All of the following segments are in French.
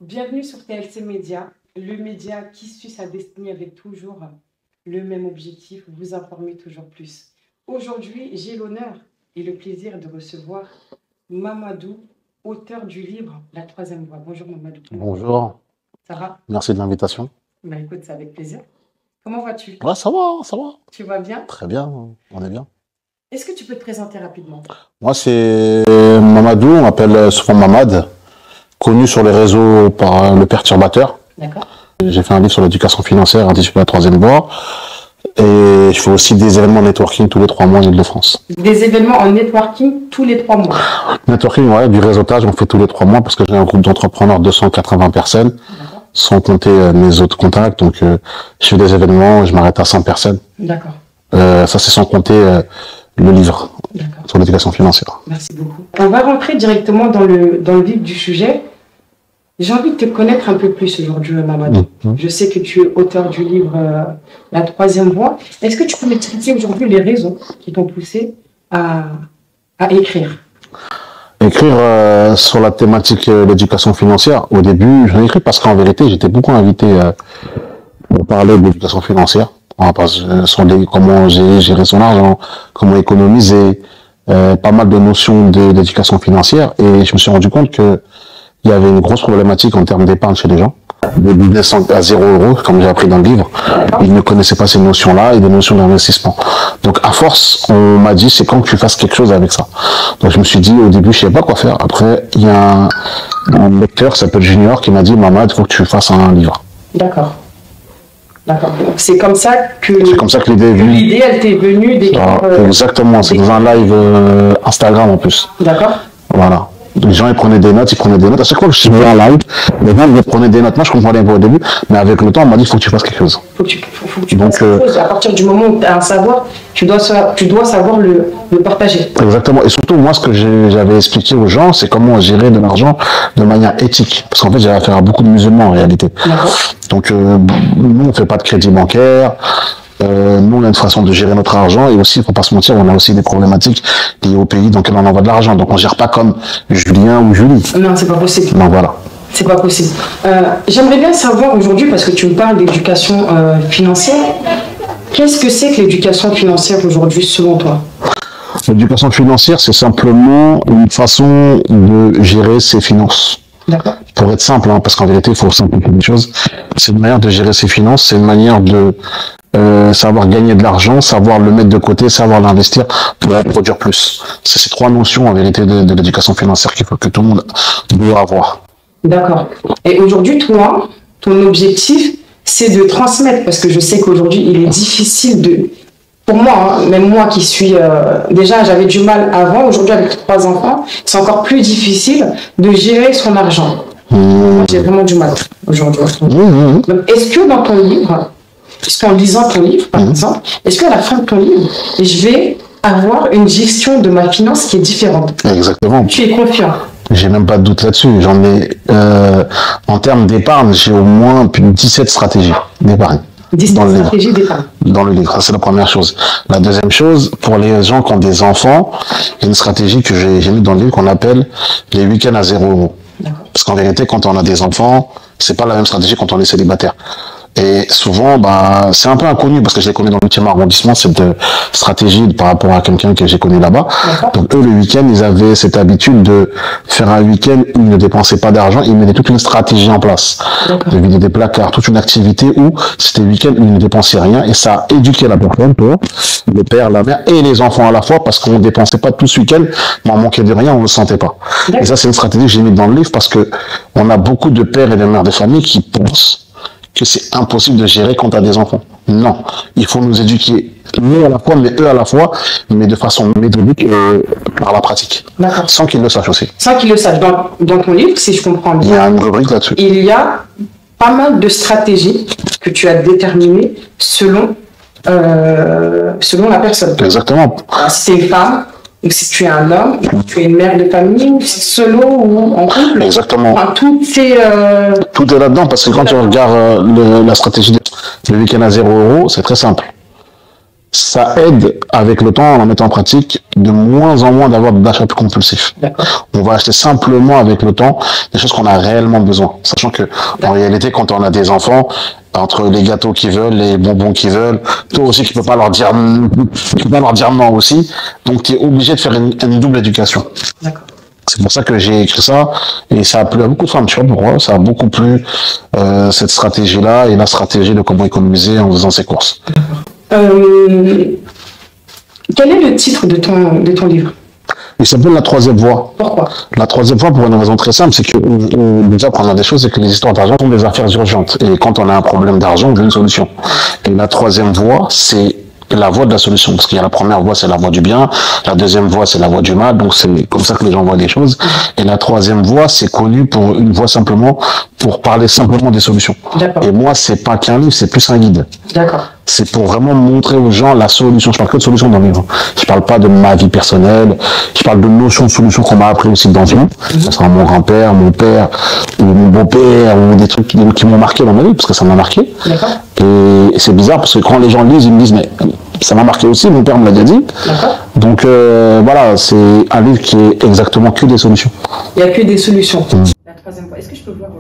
Bienvenue sur TLC Média, le média qui suit sa destinée avec toujours le même objectif, vous informer toujours plus. Aujourd'hui, j'ai l'honneur et le plaisir de recevoir Mamadou, auteur du livre La Troisième Voie. Bonjour Mamadou. Bonjour. Ça va? Merci de l'invitation. Bah écoute, c'est avec plaisir. Comment vas-tu? Ouais, ça va, ça va. Tu vas bien? Très bien, on est bien. Est-ce que tu peux te présenter rapidement? Moi, c'est Mamadou, on m'appelle souvent Mamad, connu sur les réseaux par le perturbateur. D'accord. J'ai fait un livre sur l'éducation financière intitulé La Troisième Voie. Et je fais aussi des événements networking tous les 3 mois en Ile-de-France. Des événements en networking tous les 3 mois? Networking, ouais, du réseautage, on fait tous les 3 mois parce que j'ai un groupe d'entrepreneurs de 280 personnes, sans compter mes autres contacts. Donc, je fais des événements, je m'arrête à 100 personnes. D'accord. Ça, c'est sans compter le livre sur l'éducation financière. Merci beaucoup. On va rentrer directement dans le vif du sujet. J'ai envie de te connaître un peu plus aujourd'hui, Mamadou. Je sais que tu es auteur du livre La Troisième Voie. Est-ce que tu peux m'expliquer aujourd'hui les raisons qui t'ont poussé à écrire? Écrire sur la thématique de l'éducation financière, au début, j'en ai écrit parce qu'en vérité, j'étais beaucoup invité pour parler de l'éducation financière. Sur comment gérer son argent, comment économiser, pas mal de notions d'éducation financière. Et je me suis rendu compte que il y avait une grosse problématique en termes d'épargne chez les gens. Des business à 0 €, comme j'ai appris dans le livre. Ils ne connaissaient pas ces notions-là et des notions d'investissement. Donc, à force, on m'a dit, c'est quand que tu fasses quelque chose avec ça. Donc, je me suis dit, au début, je savais pas quoi faire. Après, il y a un lecteur qui s'appelle Junior qui m'a dit, Mamad, il faut que tu fasses un livre. D'accord. D'accord. C'est comme ça que l'idée est venue. L'idée, elle t'est venue d'écrire. Exactement. C'est dans un live Instagram, en plus. D'accord. Voilà. Les gens, ils prenaient des notes. À chaque fois que je suis venu en live, les gens, ils prenaient des notes. Moi, je comprenais pas au début, mais avec le temps, on m'a dit, il faut que tu fasses quelque chose. Faut que tu fasses quelque chose. À partir du moment où tu as un savoir, tu dois savoir le partager. Exactement. Et surtout, moi, ce que j'avais expliqué aux gens, c'est comment gérer de l'argent de manière éthique. Parce qu'en fait, j'avais affaire à beaucoup de musulmans, en réalité. Donc, nous, on fait pas de crédit bancaire. Nous, on a une façon de gérer notre argent et aussi, faut pas se mentir, on a aussi des problématiques liées au pays dans lequel on envoie de l'argent. Donc, on gère pas comme Julien ou Julie. Non, c'est pas possible. Donc, voilà. C'est pas possible. J'aimerais bien savoir aujourd'hui, parce que tu me parles d'éducation financière, qu'est-ce que c'est que l'éducation financière aujourd'hui, selon toi? L'éducation financière, c'est simplement une façon de gérer ses finances. D'accord. Pour être simple, hein, parce qu'en vérité, il faut simplifier les choses. C'est une manière de gérer ses finances, c'est une manière de savoir gagner de l'argent, savoir le mettre de côté, savoir l'investir pour en produire plus. C'est ces 3 notions en vérité de l'éducation financière qu'il faut que tout le monde doit avoir. D'accord. Et aujourd'hui, toi, ton objectif, c'est de transmettre, parce que je sais qu'aujourd'hui, il est difficile de... Pour moi, hein, même moi qui suis... déjà, j'avais du mal avant. Aujourd'hui, avec 3 enfants, c'est encore plus difficile de gérer son argent. Moi, j'ai vraiment du mal aujourd'hui. Donc, est-ce que dans ton livre... Puisqu'en lisant ton livre, par exemple, est-ce qu'à la fin de ton livre, je vais avoir une gestion de ma finance qui est différente? Exactement. Tu es confiant? J'ai même pas de doute là-dessus. J'en ai, en termes d'épargne, j'ai au moins plus de 17 stratégies d'épargne. 17 stratégies d'épargne. Dans le livre, c'est la première chose. La deuxième chose, pour les gens qui ont des enfants, il y a une stratégie que j'ai mis dans le livre qu'on appelle les week-ends à 0 €. Parce qu'en vérité, quand on a des enfants, c'est pas la même stratégie quand on est célibataire. Et souvent, c'est un peu inconnu parce que je les connais dans le 8e arrondissement, cette stratégie par rapport à quelqu'un que j'ai connu là-bas. Donc eux, le week-end, ils avaient cette habitude de faire un week-end où ils ne dépensaient pas d'argent, ils mettaient toute une stratégie en place. De vider des placards, toute une activité où c'était le week-end où ils ne dépensaient rien et ça a éduqué la personne, le père, la mère et les enfants à la fois parce qu'on ne dépensait pas tout ce week-end, mais on manquait de rien, on ne le sentait pas. Et ça, c'est une stratégie que j'ai mise dans le livre parce que on a beaucoup de pères et de mères de famille qui pensent que c'est impossible de gérer quand tu as des enfants. Non, il faut nous éduquer, nous à la fois, mais eux à la fois, mais de façon méthodique et par la pratique. Sans qu'ils le sachent aussi. Sans qu'ils le sachent. Dans ton livre, si je comprends bien, il y a une rubrique là-dessus. Il y a pas mal de stratégies que tu as déterminées selon la personne. Exactement. Si c'est une femme, ou si tu es un homme, ou tu es une mère de famille, ou si c'est solo ou en couple. Exactement. Enfin, tout est là-dedans, parce que quand tu regardes la stratégie du week-end à 0 €, c'est très simple. ça aide avec le temps, en mettant en pratique, de moins en moins d'avoir d'achats plus compulsifs. On va acheter simplement avec le temps des choses qu'on a réellement besoin. Sachant que, en réalité, quand on a des enfants, entre les gâteaux qu'ils veulent, les bonbons qu'ils veulent, toi aussi tu peux pas leur dire non aussi. Donc tu es obligé de faire une double éducation. C'est pour ça que j'ai écrit ça, et ça a plu à beaucoup de femmes, tu vois pourquoi? Ça a beaucoup plu, cette stratégie-là, et la stratégie de comment économiser en faisant ses courses. Quel est le titre de ton livre? Il s'appelle La Troisième Voie. Pourquoi? La troisième voie, pour une raison très simple, c'est que déjà, quand on a des choses, c'est que les histoires d'argent sont des affaires urgentes. Et quand on a un problème d'argent, on veut une solution. Et la troisième voie, c'est la voie de la solution. Parce qu'il y a la première voie, c'est la voie du bien. La deuxième voie, c'est la voie du mal. Donc c'est comme ça que les gens voient les choses. Et la troisième voie, c'est connu pour une voie simplement, pour parler simplement des solutions. Et moi, c'est pas qu'un livre, c'est plus un guide. C'est pour vraiment montrer aux gens la solution. Je parle que de solutions dans le livre. Je parle pas de ma vie personnelle. Je parle de notions de solutions qu'on m'a appris aussi dans le vie. Ça sera mon grand-père, mon père, ou mon beau-père, ou des trucs qui m'ont marqué dans ma vie, parce que ça m'a marqué. Et c'est bizarre, parce que quand les gens lisent, ils me disent, mais ça m'a marqué aussi, mon père me l'a déjà dit. Donc voilà, c'est un livre qui est exactement que des solutions. Il n'y a que des solutions. La troisième voie, est-ce que je peux voir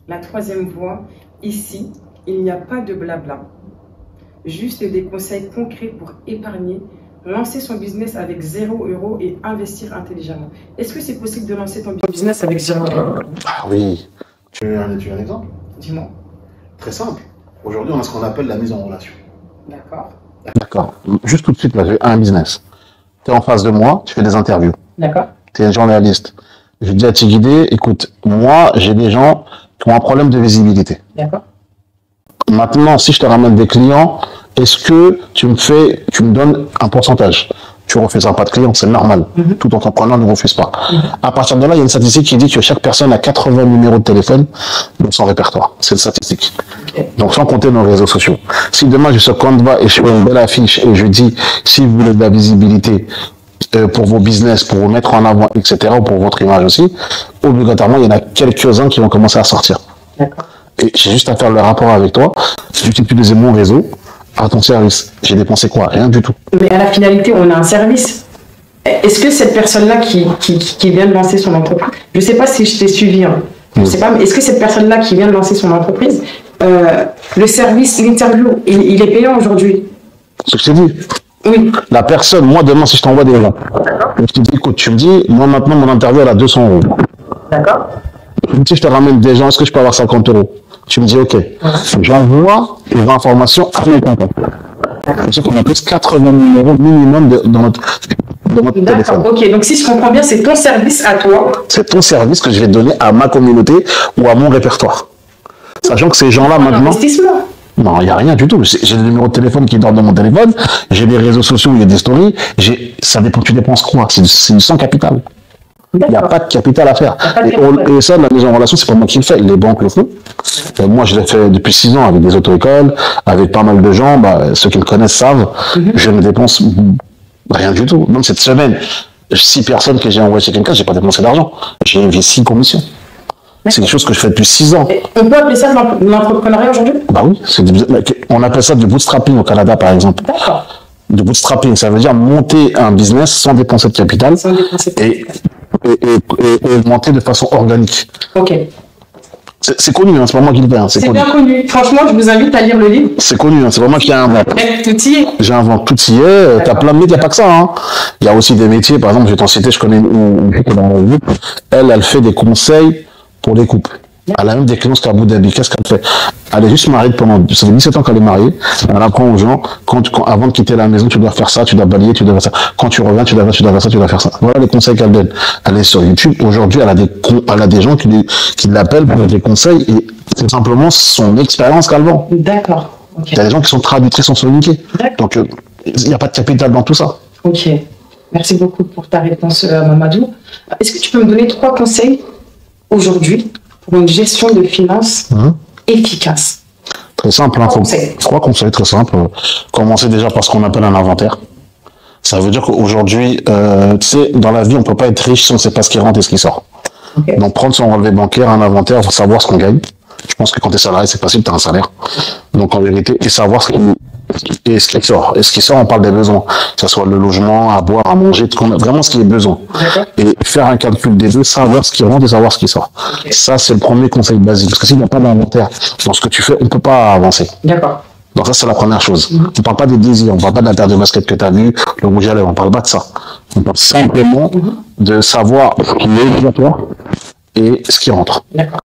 la troisième voie, ici, il n'y a pas de blabla. Juste des conseils concrets pour épargner, lancer son business avec 0 € et investir intelligemment. Est-ce que c'est possible de lancer ton business avec 0 €? Ah oui. Tu veux un exemple? Dis-moi. Très simple. Aujourd'hui, on a ce qu'on appelle la mise en relation. D'accord. Juste tout de suite, là, j'ai un business. Tu es en face de moi, tu fais des interviews. Tu es un journaliste. Je dis à Tigidé, écoute, moi, j'ai des gens qui ont un problème de visibilité. Maintenant, si je te ramène des clients, est-ce que tu me donnes un pourcentage? Tu ne refuseras pas de clients, c'est normal. Tout entrepreneur ne refuse pas. À partir de là, il y a une statistique qui dit que chaque personne a 80 numéros de téléphone dans son répertoire. C'est une statistique. Donc, sans compter nos réseaux sociaux. Si demain, je suis sur Canva et je fais une belle affiche et je dis, si vous voulez de la visibilité pour vos business, pour vous mettre en avant, etc., ou pour votre image aussi, obligatoirement, il y en a quelques-uns qui vont commencer à sortir. Et j'ai juste à faire le rapport avec toi. J'utilise mon réseau à ton service. J'ai dépensé quoi? Rien du tout. Mais à la finalité, on a un service. Est-ce que cette personne-là qui vient de lancer son entreprise, je ne sais pas si je t'ai suivi, hein. Je sais pas, mais est-ce que cette personne-là qui vient de lancer son entreprise, le service, l'interview, il est payant aujourd'hui? C'est ce que je te dis. Oui. La personne, moi demain, si je t'envoie des gens, je te dis, écoute, tu me dis, moi maintenant, mon interview, elle a 200 €. Si je te ramène des gens, est-ce que je peux avoir 50 €? Tu me dis, ok. J'envoie les informations à mes contacts. C'est sûr qu'on a plus 80 € minimum dans notre téléphone. Ok, donc si je comprends bien, c'est ton service à toi. C'est ton service que je vais donner à ma communauté ou à mon répertoire. Sachant que ces gens-là, maintenant... Investissement. Non, il n'y a rien du tout. J'ai des numéros de téléphone qui dorment dans mon téléphone, j'ai des réseaux sociaux où il y a des stories, ça dépend, tu dépenses quoi? C'est sans capital. Il n'y a pas de capital à faire. Et ça, la mise en relation, c'est pas moi qui le fais. Les banques le font. Moi, je l'ai fait depuis 6 ans avec des auto-écoles, avec pas mal de gens. Ceux qui me connaissent savent. Je ne dépense rien du tout. Même cette semaine, 6 personnes que j'ai envoyées chez quelqu'un, j'ai pas dépensé d'argent. J'ai envié 6 commissions. C'est quelque chose que je fais depuis 6 ans. Et on peut appeler ça de l'entrepreneuriat aujourd'hui? Bah oui. On appelle ça du bootstrapping au Canada, par exemple. D'accord. Du bootstrapping, ça veut dire monter un business sans dépenser de capital. Et augmenter de façon organique. Ok. C'est connu, hein, c'est pas moi qui le fais. Hein, c'est bien connu. Franchement, je vous invite à lire le livre. C'est connu, hein, c'est pas moi qui invente. Tout y est. J'invente tout y est. T'as plein de métiers, il n'y a pas que ça. Hein. Il y a aussi des métiers, par exemple, je vais t'en citer, je connais une fille dans le groupe. Elle fait des conseils pour les couples. Elle a même des clients à Abu Dhabi. Qu'est-ce qu'elle fait? Elle est juste mariée ça fait 17 ans qu'elle est mariée. Elle apprend aux gens, avant de quitter la maison, tu dois faire ça, tu dois balayer, tu dois faire ça. Quand tu reviens, tu dois faire ça, tu dois faire ça. Voilà les conseils qu'elle donne. Elle est sur YouTube. Aujourd'hui, elle a des gens qui l'appellent pour des conseils et c'est simplement son expérience qu'elle vend. D'accord. Il y a des gens qui sont traductrices en soniqué. Donc, il n'y a pas de capital dans tout ça. Ok. Merci beaucoup pour ta réponse, Mamadou. Est-ce que tu peux me donner 3 conseils aujourd'hui pour une gestion de finances efficace? Très simple. 3 conseils très simples. Commencer déjà par ce qu'on appelle un inventaire. Ça veut dire qu'aujourd'hui, tu sais, dans la vie, on ne peut pas être riche si on ne sait pas ce qui rentre et ce qui sort. Donc, prendre son relevé bancaire, un inventaire, pour savoir ce qu'on gagne, Je pense que quand tu es salarié, c'est facile, tu as un salaire. Donc en vérité, et savoir ce qui sort. Et ce qui sort, on parle des besoins. Que ce soit le logement, à boire, à manger, vraiment ce qui est besoin. Et faire un calcul des deux, savoir ce qui rentre et savoir ce qui sort. Okay. Ça, c'est le premier conseil basique. Parce que s'il n'y a pas d'inventaire dans ce que tu fais, on ne peut pas avancer. D'accord. Donc ça, c'est la première chose. On ne parle pas des désirs, on ne parle pas de la paire de basket que tu as vue, le rouge à lèvres, on ne parle pas de ça. On parle simplement de savoir ce qui est obligatoire et ce qui rentre. D'accord.